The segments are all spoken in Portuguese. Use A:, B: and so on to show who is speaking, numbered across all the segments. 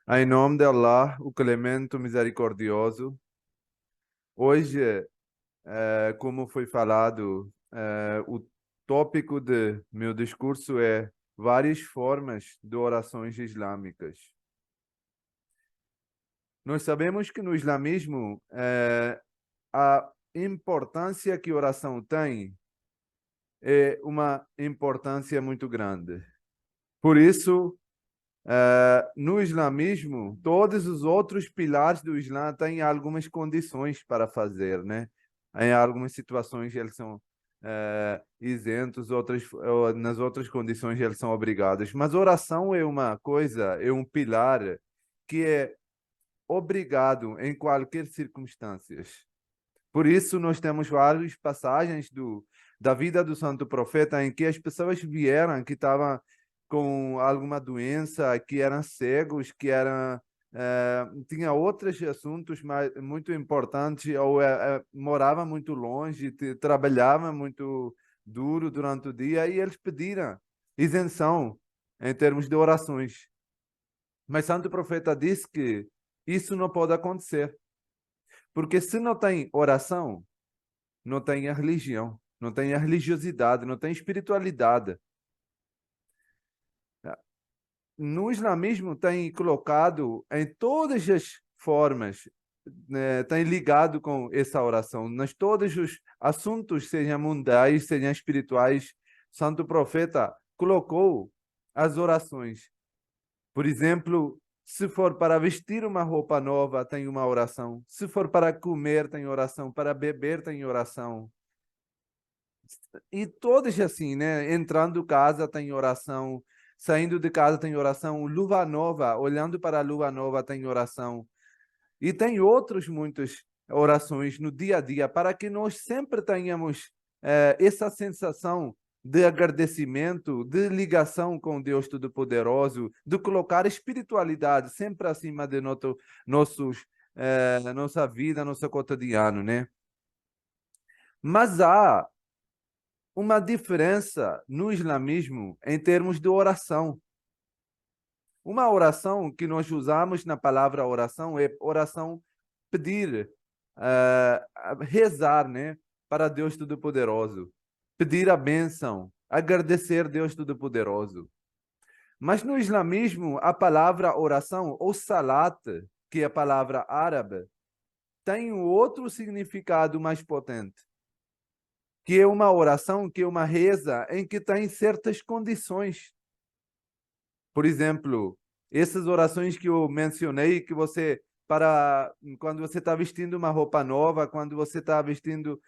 A: Em nome de Allah, o Clemente, o Misericordioso, hoje, como foi falado, o tópico de meu discurso é várias formas de orações islâmicas. Nós sabemos que no islamismo, a importância que a oração tem é uma importância muito grande. Por isso, no islamismo, todos os outros pilares do Islã têm algumas condições para fazer, né? Em algumas situações eles são isentos, nas outras condições eles são obrigados. Mas oração é uma coisa, é um pilar que é obrigado em qualquer circunstâncias. Por isso, nós temos várias passagens da vida do Santo Profeta em que as pessoas vieram que estavam com alguma doença, que eram cegos, que eram tinha outros assuntos muito importantes, ou morava muito longe, trabalhava muito duro durante o dia, e eles pediram isenção em termos de orações. Mas Santo Profeta disse que isso não pode acontecer, porque se não tem oração, não tem a religião, não tem a religiosidade, não tem espiritualidade. No islamismo tem colocado em todas as formas, né, tem ligado com essa oração, nas todos os assuntos, sejam mundiais, sejam espirituais, Santo Profeta colocou as orações. Por exemplo, se for para vestir uma roupa nova, tem uma oração. Se for para comer, tem oração. Para beber, tem oração. E todos assim, né? Entrando casa tem oração, saindo de casa tem oração, lua nova, olhando para a lua nova tem oração. E tem outros muitas orações no dia a dia para que nós sempre tenhamos essa sensação de agradecimento, de ligação com Deus Todo-Poderoso, de colocar espiritualidade sempre acima de nossa vida, nosso cotidiano, né? Mas há uma diferença no islamismo em termos de oração. Uma oração que nós usamos na palavra oração é oração pedir, rezar, né, para Deus Todo-Poderoso, pedir a bênção, agradecer Deus Todo-Poderoso. Mas no islamismo, a palavra oração, ou salat, que é a palavra árabe, tem um outro significado mais potente, que é uma oração, que é uma reza em que tem certas condições. Por exemplo, essas orações que eu mencionei, que você, para quando você está vestindo uma roupa nova, quando você está vestindo,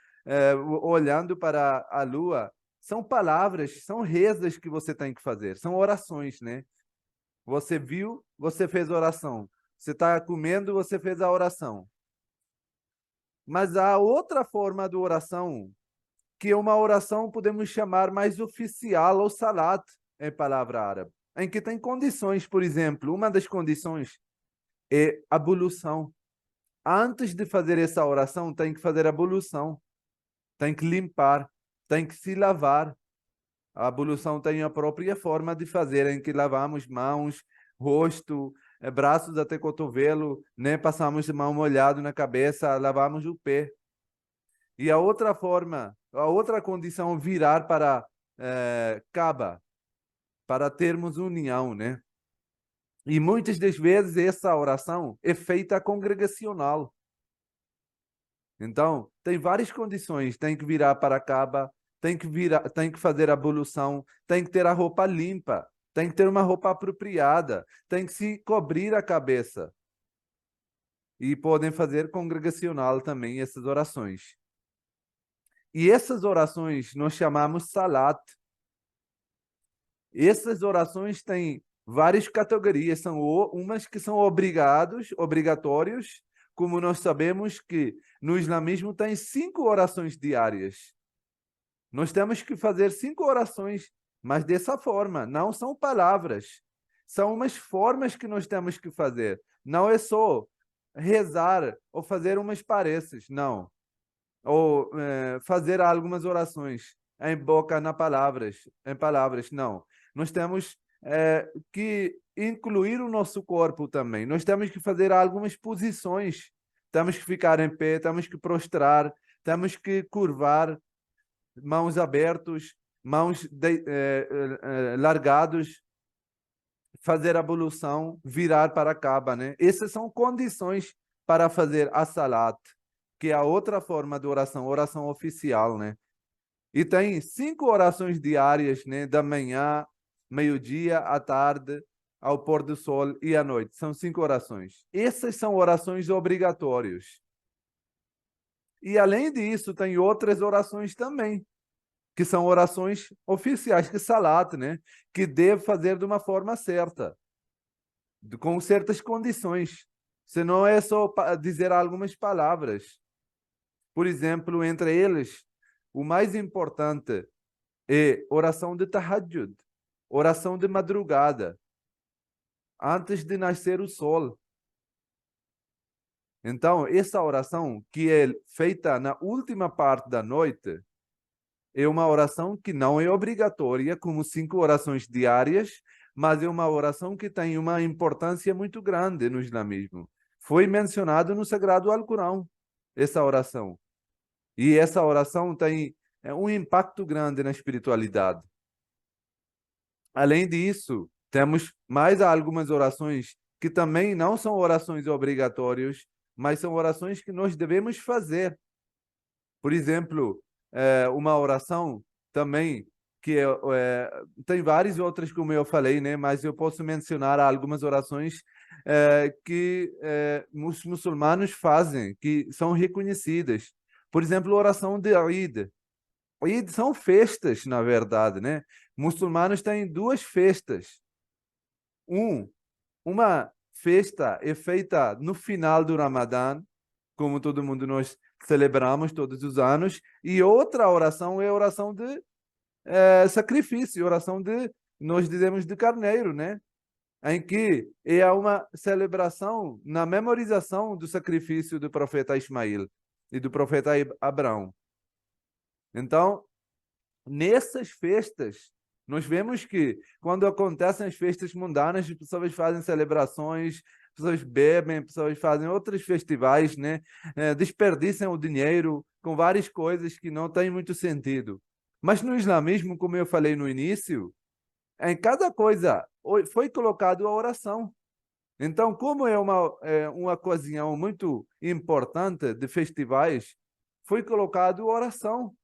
A: olhando para a lua, são palavras, são rezas que você tem que fazer, são orações, né? Você viu, você fez oração. Você está comendo, você fez a oração. Mas há outra forma de oração, que é uma oração, podemos chamar mais oficial, ou salat, em palavra árabe, em que tem condições. Por exemplo, uma das condições é ablução. Antes de fazer essa oração, tem que fazer ablução, tem que limpar, tem que se lavar. A ablução tem a própria forma de fazer, em que lavamos mãos, rosto, braços até cotovelo, né? Passamos mão molhado na cabeça, lavamos o pé. E a outra forma, a outra condição, virar para Kaaba, para termos união, né? E muitas das vezes essa oração é feita congregacional. Então, tem várias condições, tem que virar para Kaaba, tem que fazer a ablução, tem que ter a roupa limpa, tem que ter uma roupa apropriada, tem que se cobrir a cabeça. E podem fazer congregacional também essas orações. E essas orações nós chamamos salat. Essas orações têm várias categorias, são umas que são obrigatórios, como nós sabemos que no islamismo tem 5 orações diárias. Nós temos que fazer 5 orações, mas dessa forma, não são palavras, são umas formas que nós temos que fazer. Não é só rezar ou fazer umas preces, não. Ou fazer algumas orações em palavras, não. Nós temos que incluir o nosso corpo também. Nós temos que fazer algumas posições. Temos que ficar em pé, temos que prostrar, temos que curvar, mãos abertas, mãos largados, fazer a ablução, virar para a Kaaba, né? Essas são condições para fazer a salat, que é a outra forma de oração, oração oficial, né? E tem 5 orações diárias, né? Da manhã, meio-dia, à tarde, ao pôr do sol e à noite. São 5 orações. Essas são orações obrigatórias. E além disso, tem outras orações também, que são orações oficiais, que salat, né? Que deve fazer de uma forma certa, com certas condições. Senão é só dizer algumas palavras. Por exemplo, entre eles, o mais importante é oração de tahajjud, oração de madrugada, antes de nascer o sol. Então, essa oração, que é feita na última parte da noite, é uma oração que não é obrigatória, como 5 orações diárias, mas é uma oração que tem uma importância muito grande no islamismo. Foi mencionado no Sagrado Alcorão, essa oração. E essa oração tem um impacto grande na espiritualidade. Além disso, temos mais algumas orações que também não são orações obrigatórias, mas são orações que nós devemos fazer. Por exemplo, uma oração também que tem várias outras, como eu falei, né? Mas eu posso mencionar algumas orações que os muçulmanos fazem, que são reconhecidas. Por exemplo, a oração de Eid. Eid são festas, na verdade, né? Muçulmanos têm 2 festas. Uma festa é feita no final do Ramadã, como todo mundo nós celebramos todos os anos, e outra oração é a oração de sacrifício, oração de, nós dizemos, de carneiro, né? Em que é uma celebração na memorização do sacrifício do profeta Ismael e do profeta Abraão. Então, nessas festas, nós vemos que quando acontecem as festas mundanas, as pessoas fazem celebrações, pessoas bebem, pessoas fazem outros festivais, né? Desperdiçam o dinheiro com várias coisas que não têm muito sentido. Mas no islamismo, como eu falei no início, em cada coisa foi colocado a oração. Então, como é uma ocasião muito importante de festivais, foi colocado a oração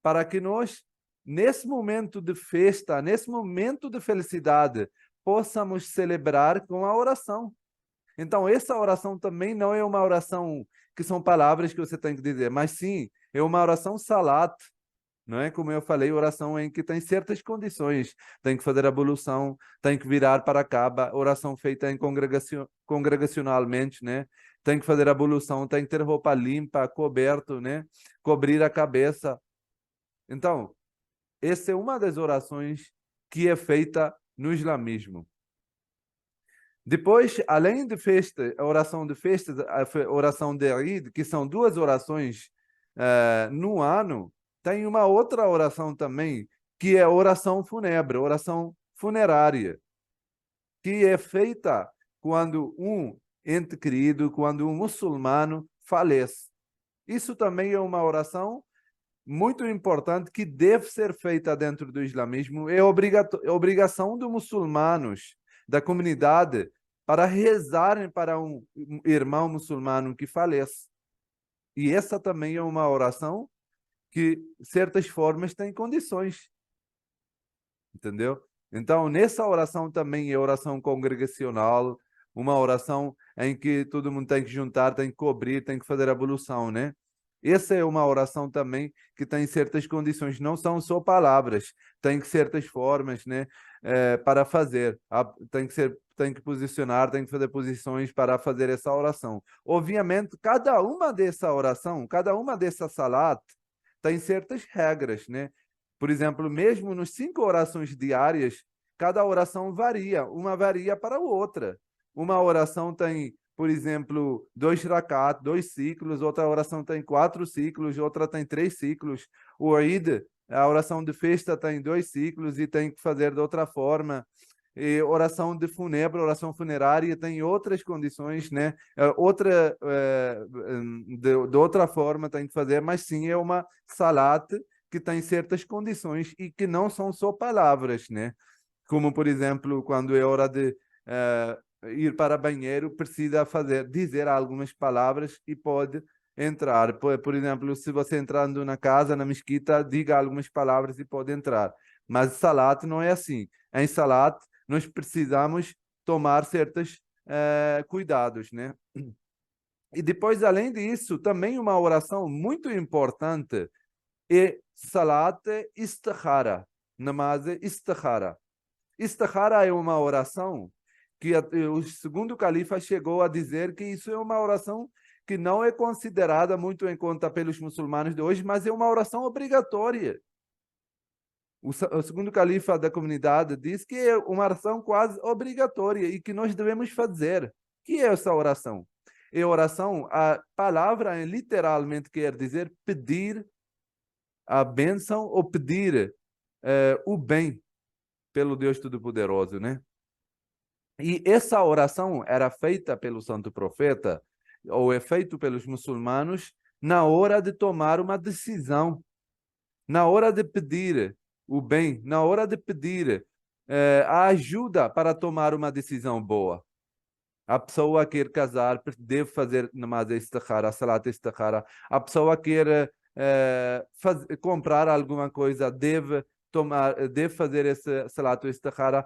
A: para que nós, nesse momento de festa, nesse momento de felicidade, possamos celebrar com a oração. Então, essa oração também não é uma oração que são palavras que você tem que dizer, mas sim, é uma oração salat, não é? Como eu falei, oração em que tem certas condições. Tem que fazer ablução, tem que virar para a Kaaba, oração feita em congregacionalmente, né? Tem que fazer ablução, tem que ter roupa limpa, coberto, né? Cobrir a cabeça. Então, essa é uma das orações que é feita no islamismo. Depois, além de festa, a oração de festa, a oração de Eid, que são 2 orações no ano, tem uma outra oração também, que é a oração fúnebre, oração funerária, que é feita quando um ente querido, quando um muçulmano falece. Isso também é uma oração muito importante que deve ser feita dentro do islamismo. É obrigação dos muçulmanos, da comunidade, para rezarem para um irmão muçulmano que falece. E essa também é uma oração que, certas formas, tem condições. Entendeu? Então, nessa oração também é oração congregacional, uma oração em que todo mundo tem que juntar, tem que cobrir, tem que fazer a ablução, né? Essa é uma oração também que tem certas condições, não são só palavras, tem que certas formas, né, para fazer. Tem que posicionar, tem que fazer posições para fazer essa oração. Obviamente, cada uma dessa oração, cada uma dessa salat, tem certas regras, né? Por exemplo, mesmo nos 5 orações diárias, cada oração varia, uma varia para a outra. Uma oração tem, por exemplo, 2 rakat, 2 ciclos, outra oração tem 4 ciclos, outra tem 3 ciclos. O Eid, a oração de festa, tem 2 ciclos e tem que fazer de outra forma. E oração de fúnebre, oração funerária, tem outras condições, né? De outra forma tem que fazer, mas sim é uma salat que tem certas condições e que não são só palavras, né? Como, por exemplo, quando é hora de ir para banheiro, precisa dizer algumas palavras e pode entrar. Por exemplo, se você entrando na casa, na mesquita, diga algumas palavras e pode entrar. Mas salat não é assim. Em salat, nós precisamos tomar certos cuidados, né? E depois, além disso, também uma oração muito importante é salat istikhara, namaz istikhara. Istikhara é uma oração que o segundo califa chegou a dizer que isso é uma oração que não é considerada muito em conta pelos muçulmanos de hoje, mas é uma oração obrigatória. O segundo califa da comunidade diz que é uma oração quase obrigatória e que nós devemos fazer. O que é essa oração? É oração, a palavra literalmente quer dizer pedir a bênção ou pedir o bem pelo Deus Todo-Poderoso, né? E essa oração era feita pelo santo profeta, ou é feito pelos muçulmanos, na hora de tomar uma decisão, na hora de pedir o bem, na hora de pedir a ajuda para tomar uma decisão boa. A pessoa quer casar, deve fazer namaz istikhara, salat istikhara. A pessoa quer comprar alguma coisa, deve fazer esse salat istikhara.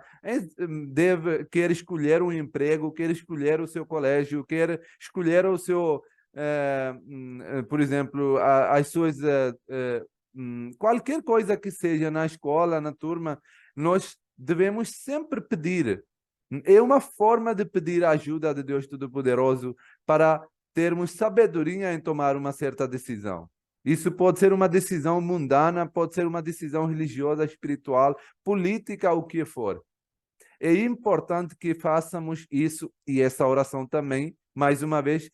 A: Quer escolher um emprego, quer escolher o seu colégio, quer escolher o seu, por exemplo, as suas qualquer coisa que seja na escola, na turma, nós devemos sempre pedir. É uma forma de pedir a ajuda de Deus Todo-Poderoso para termos sabedoria em tomar uma certa decisão. Isso pode ser uma decisão mundana, pode ser uma decisão religiosa, espiritual, política, o que for. É importante que façamos isso e essa oração também, mais uma vez,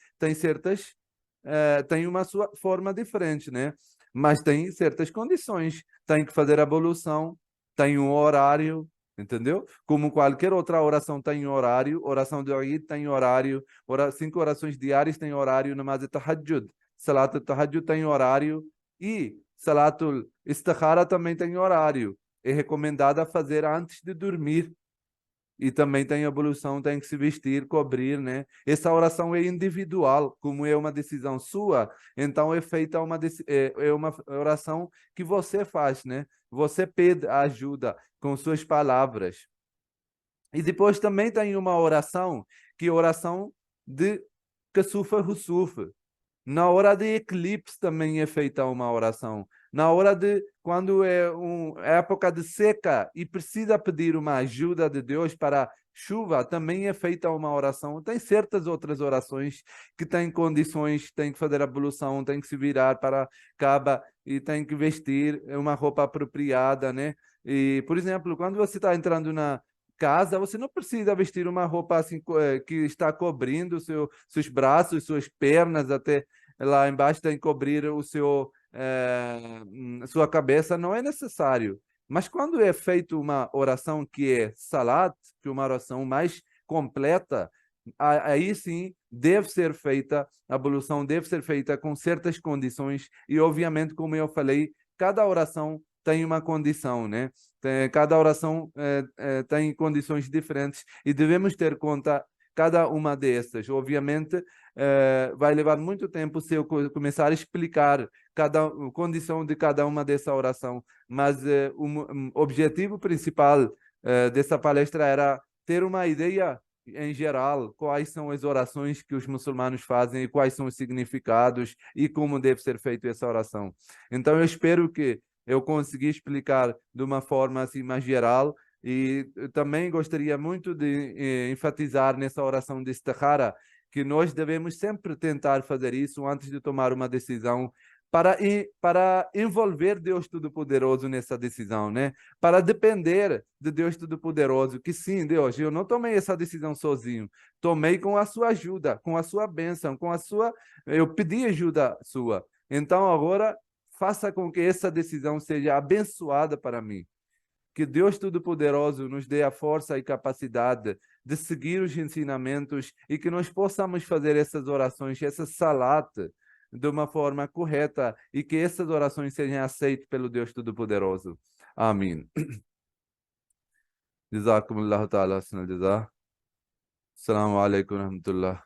A: tem uma sua forma diferente, né? Mas tem certas condições. Tem que fazer a ablução, tem um horário, entendeu? Como qualquer outra oração tem horário, oração de Eid tem horário, 5 orações diárias tem horário, namaz de tahajjud, salat de tahajjud tem horário e salatul istikhara também tem horário. É recomendado fazer antes de dormir. E também tem a evolução, tem que se vestir, cobrir, né? Essa oração é individual, como é uma decisão sua, então é feita é uma oração que você faz, né? Você pede ajuda com suas palavras. E depois também tem uma oração, que é a oração de Kasufa Rusufa. Na hora de eclipse também é feita uma oração. Na hora de, quando é uma época de seca e precisa pedir uma ajuda de Deus para chuva, também é feita uma oração. Tem certas outras orações que têm condições, tem que fazer a ablução, tem que se virar para a Kaaba e tem que vestir uma roupa apropriada, né? E, por exemplo, quando você está entrando na casa, você não precisa vestir uma roupa assim que está cobrindo seus braços, suas pernas, até lá embaixo tem que cobrir sua cabeça, não é necessário. Mas quando é feita uma oração que é salat, que é uma oração mais completa, aí sim deve ser feita, a ablução deve ser feita com certas condições e, obviamente, como eu falei, cada oração tem uma condição, né? Cada oração tem condições diferentes e devemos ter conta cada uma dessas. Obviamente, vai levar muito tempo se eu começar a explicar cada condição de cada uma dessa oração, mas o objetivo principal dessa palestra era ter uma ideia em geral, quais são as orações que os muçulmanos fazem e quais são os significados e como deve ser feita essa oração. Então, eu espero que eu consegui explicar de uma forma assim mais geral e também gostaria muito de enfatizar nessa oração de istikhara que nós devemos sempre tentar fazer isso antes de tomar uma decisão para envolver Deus Todo-Poderoso nessa decisão, né? Para depender de Deus Todo-Poderoso, que sim, Deus, eu não tomei essa decisão sozinho, tomei com a sua ajuda, com a sua bênção, eu pedi ajuda sua. Então agora faça com que essa decisão seja abençoada para mim. Que Deus Todo-Poderoso nos dê a força e capacidade de seguir os ensinamentos e que nós possamos fazer essas orações, essa salata, de uma forma correta e que essas orações sejam aceitas pelo Deus Todo-Poderoso. Amém. Jazakumullahu ta'ala. Assalamu alaikum wa rahmatullah.